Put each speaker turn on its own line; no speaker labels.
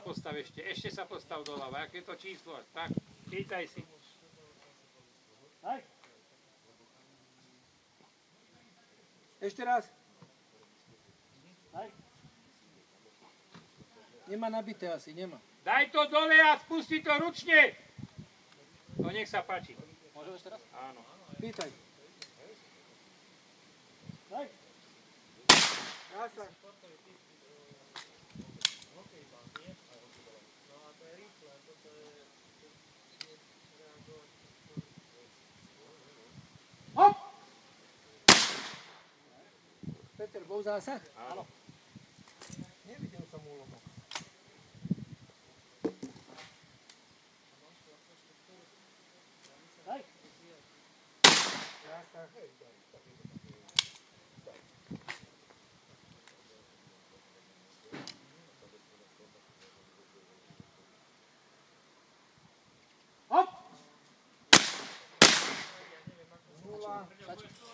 postav ešte. Ešte sa postav doľava. Aké to číslo? Tak, čítaj si. Hej.
Ešte raz.
Hej.
Nemá nabité asi, nemá.
Daj to dole a spusti to ručne. No nech sa páči.
Môžem ešte raz?
Áno.
Pýtaj.
Hej.
Krasa.
Hop!
Peter, bol zásah?
Áno.
Nevidel som úlomok.
Hej.
Zásah.
Hop!
0.